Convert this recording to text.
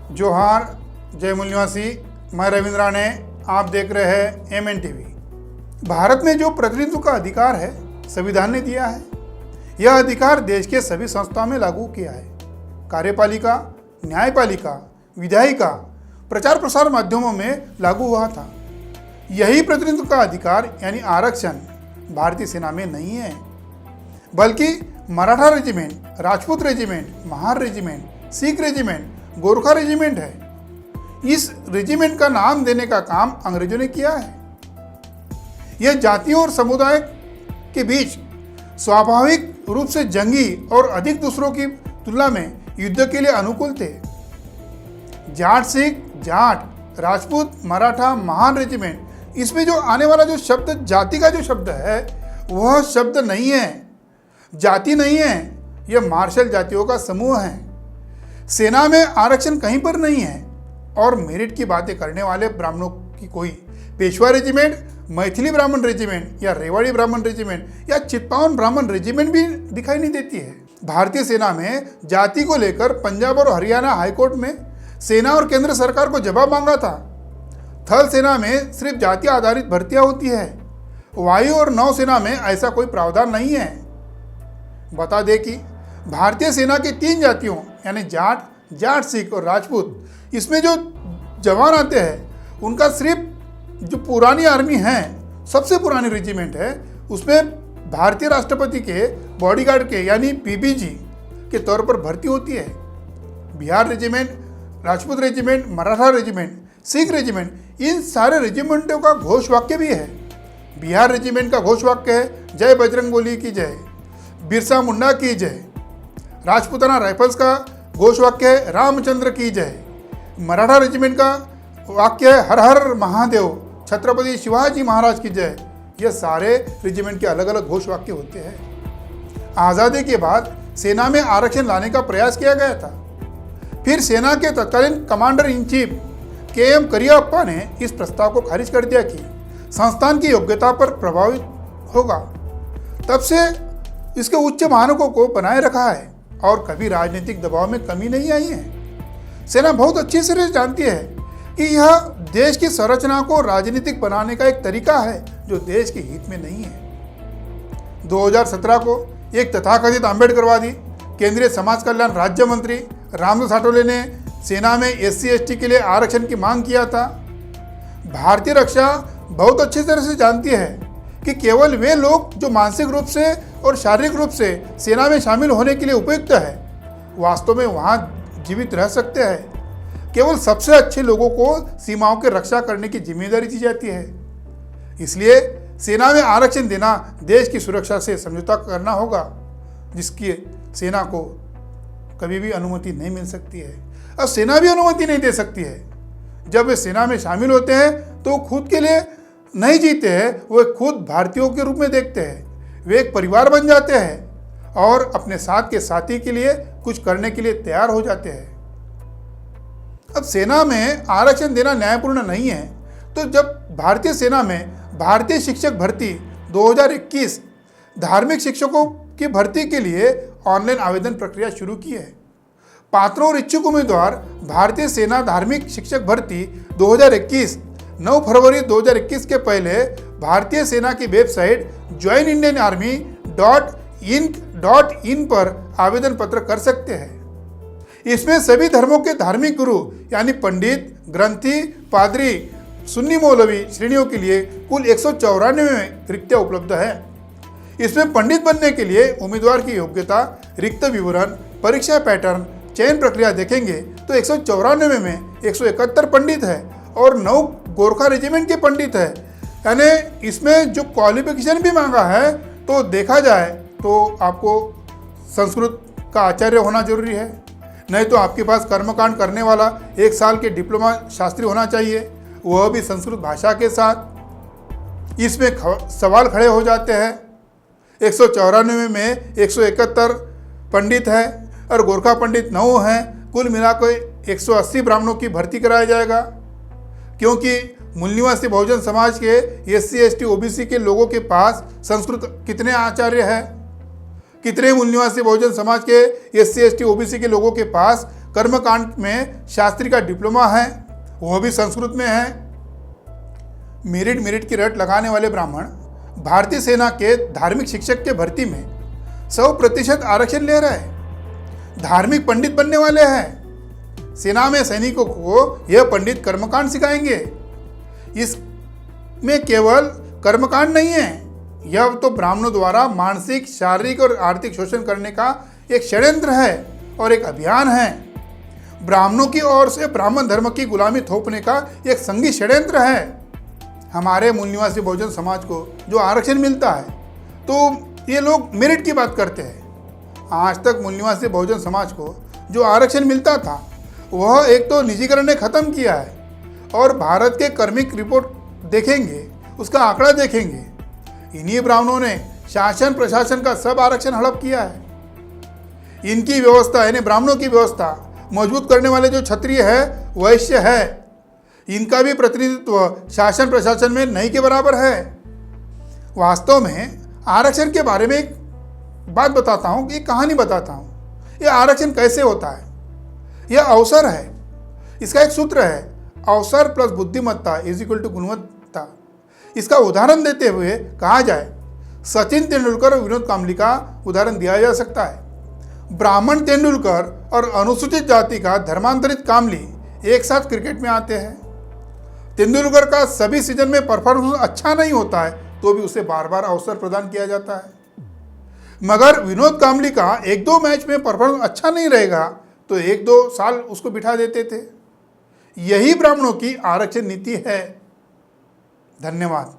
जोहार, जय मूल निवासी। मैं रविंद्र राणे, आप देख रहे हैं MN टीवी। भारत में जो प्रतिनिधित्व का अधिकार है संविधान ने दिया है। यह अधिकार देश के सभी संस्थाओं में लागू किया है। कार्यपालिका, न्यायपालिका, विधायिका, प्रचार प्रसार माध्यमों में लागू हुआ था। यही प्रतिनिधित्व का अधिकार यानी आरक्षण भारतीय सेना में नहीं है, बल्कि Maratha regiment, Rajput regiment, Mahar regiment, Sikh regiment, Gorkha regiment है। इस रेजिमेंट का नाम देने का काम अंग्रेजों ने किया है। यह जातियों और समुदाय के बीच स्वाभाविक रूप से जंगी और अधिक दूसरों की तुलना में युद्ध के लिए अनुकूल थे। जाट सिख, जाट, राजपूत, मराठा, महान रेजिमेंट, इसमें जो आने वाला जो शब्द जाति का जो शब्द है वह शब्द नहीं है, जाति नहीं है, यह मार्शल जातियों का समूह है। सेना में आरक्षण कहीं पर नहीं है और मेरिट की बातें करने वाले ब्राह्मणों की कोई पेशवा रेजिमेंट, मैथिली ब्राह्मण रेजिमेंट या रेवाड़ी ब्राह्मण रेजिमेंट या चित्पावन ब्राह्मण रेजिमेंट भी दिखाई नहीं देती है। भारतीय सेना में जाति को लेकर पंजाब और हरियाणा हाईकोर्ट में सेना और केंद्र सरकार को जवाब मांगा था। थल सेना में सिर्फ जाति आधारित भर्तियां होती है। वायु और नौसेना में ऐसा कोई प्रावधान नहीं है। बता दें कि भारतीय सेना की 3 जातियों यानी जाट, जाट सिख और राजपूत, इसमें जो जवान आते हैं उनका सिर्फ जो पुरानी आर्मी है, सबसे पुरानी रेजिमेंट है, उसमें भारतीय राष्ट्रपति के बॉडीगार्ड के यानी PBG के तौर पर भर्ती होती है। Bihar regiment, Rajput regiment, Maratha regiment, Sikh regiment, इन सारे रेजिमेंटों का घोष वाक्य भी है। बिहार रेजिमेंट का घोष वाक्य है जय बजरंगबली की जय, बिरसा मुंडा की जय। राजपूताना राइफल्स का घोष वाक्य है रामचंद्र की जय। मराठा रेजिमेंट का वाक्य है हर हर महादेव, छत्रपति शिवाजी महाराज की जय। ये सारे रेजिमेंट के अलग अलग घोष वाक्य होते हैं। आज़ादी के बाद सेना में आरक्षण लाने का प्रयास किया गया था। फिर सेना के तत्कालीन commander in chief KM Cariappa ने इस प्रस्ताव को खारिज कर दिया कि संस्थान की योग्यता पर प्रभावित होगा। तब से इसके उच्च मानकों को बनाए रखा है और कभी राजनीतिक दबाव में कमी नहीं आई है। सेना बहुत अच्छी से जानती है कि यह देश की संरचना को राजनीतिक बनाने का एक तरीका है जो देश के हित में नहीं है। 2017 को एक तथाकथित अम्बेडकरवादी केंद्रीय समाज कल्याण राज्य मंत्री रामदास आठवले ने सेना में SC/ST के लिए आरक्षण की मांग किया था। भारतीय रक्षा बहुत अच्छी तरह से जानती है कि केवल वे लोग जो मानसिक रूप से और शारीरिक रूप से सेना में शामिल होने के लिए उपयुक्त है वास्तव में वहां जीवित रह सकते हैं। केवल सबसे अच्छे लोगों को सीमाओं की रक्षा करने की जिम्मेदारी दी जाती है। इसलिए सेना में आरक्षण देना देश की सुरक्षा से समझौता करना होगा, जिसकी सेना को कभी भी अनुमति नहीं मिल सकती है। अब सेना भी अनुमति नहीं दे सकती है। जब वे सेना में शामिल होते हैं तो खुद के लिए नहीं जीते हैं, वे खुद भारतीयों के रूप में देखते हैं। वे एक परिवार बन जाते हैं और अपने साथ के साथी के लिए कुछ करने के लिए तैयार हो जाते हैं। अब सेना में आरक्षण देना न्यायपूर्ण नहीं है, तो जब भारतीय सेना में भारतीय शिक्षक भर्ती 2021 धार्मिक शिक्षकों की भर्ती के लिए ऑनलाइन आवेदन प्रक्रिया शुरू की है। पात्रों और इच्छुक उम्मीदवार भारतीय सेना धार्मिक शिक्षक भर्ती 2021 9 फरवरी 2021 के पहले भारतीय सेना की वेबसाइट joinindianarmy.in पर आवेदन पत्र कर सकते हैं। इसमें सभी धर्मों के धार्मिक गुरु यानी पंडित, ग्रंथी, पादरी, सुन्नी मौलवी श्रेणियों के लिए कुल 194 रिक्तियां उपलब्ध है। इसमें पंडित बनने के लिए उम्मीदवार की योग्यता, रिक्त विवरण, परीक्षा पैटर्न, चयन प्रक्रिया देखेंगे तो 194 में 171 पंडित है और 9 गोरखा रेजिमेंट के पंडित है। यानी इसमें जो क्वालिफिकेशन भी मांगा है तो देखा जाए तो आपको संस्कृत का आचार्य होना जरूरी है, नहीं तो आपके पास कर्मकांड करने वाला 1 साल के डिप्लोमा शास्त्री होना चाहिए, वह भी संस्कृत भाषा के साथ। इसमें सवाल खड़े हो जाते हैं। 194 में 171 पंडित है और गोरखा पंडित 9 हैं। कुल मिलाकर 180 ब्राह्मणों की भर्ती कराया जाएगा, क्योंकि मूल निवासी बहुजन समाज के SC/ST OBC के लोगों के पास संस्कृत कितने आचार्य हैं, कितने मूल निवासी बहुजन समाज के SC/ST OBC के लोगों के पास कर्मकांड में शास्त्री का डिप्लोमा है, वो भी संस्कृत में है। मेरिट की रट लगाने वाले ब्राह्मण भारतीय सेना के धार्मिक शिक्षक के भर्ती में 100% आरक्षण ले रहे हैं। धार्मिक पंडित बनने वाले हैं। सेना में सैनिकों को यह पंडित कर्मकांड सिखाएंगे। इसमें केवल कर्मकांड नहीं है, यह तो ब्राह्मणों द्वारा मानसिक, शारीरिक और आर्थिक शोषण करने का एक षड्यंत्र है और एक अभियान है। ब्राह्मणों की ओर से ब्राह्मण धर्म की गुलामी थोपने का एक संघी षड्यंत्र है। हमारे मूल निवासी बहुजन समाज को जो आरक्षण मिलता है, तो ये लोग मेरिट की बात करते हैं। आज तक मूल निवासी बहुजन समाज को जो आरक्षण मिलता था, वह एक तो निजीकरण ने खत्म किया है, और भारत के कर्मिक रिपोर्ट देखेंगे, उसका आंकड़ा देखेंगे, इन्हीं ब्राह्मणों ने शासन प्रशासन का सब आरक्षण हड़प किया है। इनकी व्यवस्था यानी ब्राह्मणों की व्यवस्था मजबूत करने वाले जो क्षत्रिय है, वैश्य है, इनका भी प्रतिनिधित्व शासन प्रशासन में नहीं के बराबर है। वास्तव में आरक्षण के बारे में एक बात बताता हूँ, एक कहानी बताता हूँ। यह आरक्षण कैसे होता है? यह अवसर है। इसका एक सूत्र है, अवसर प्लस बुद्धिमत्ता इज इक्वल टू गुणवत्ता। इसका उदाहरण देते हुए कहा जाए, सचिन तेंदुलकर और विनोद कांबली का उदाहरण दिया जा सकता है। ब्राह्मण तेंदुलकर और अनुसूचित जाति का धर्मांतरित कांबली एक साथ क्रिकेट में आते हैं। तेंदुलकर का सभी सीजन में परफॉर्मेंस अच्छा नहीं होता है, तो भी उसे बार बार अवसर प्रदान किया जाता है। मगर विनोद कांबली का 1-2 मैच में परफॉर्मेंस अच्छा नहीं रहेगा, तो 1-2 साल उसको बिठा देते थे। यही ब्राह्मणों की आरक्षण नीति है। धन्यवाद।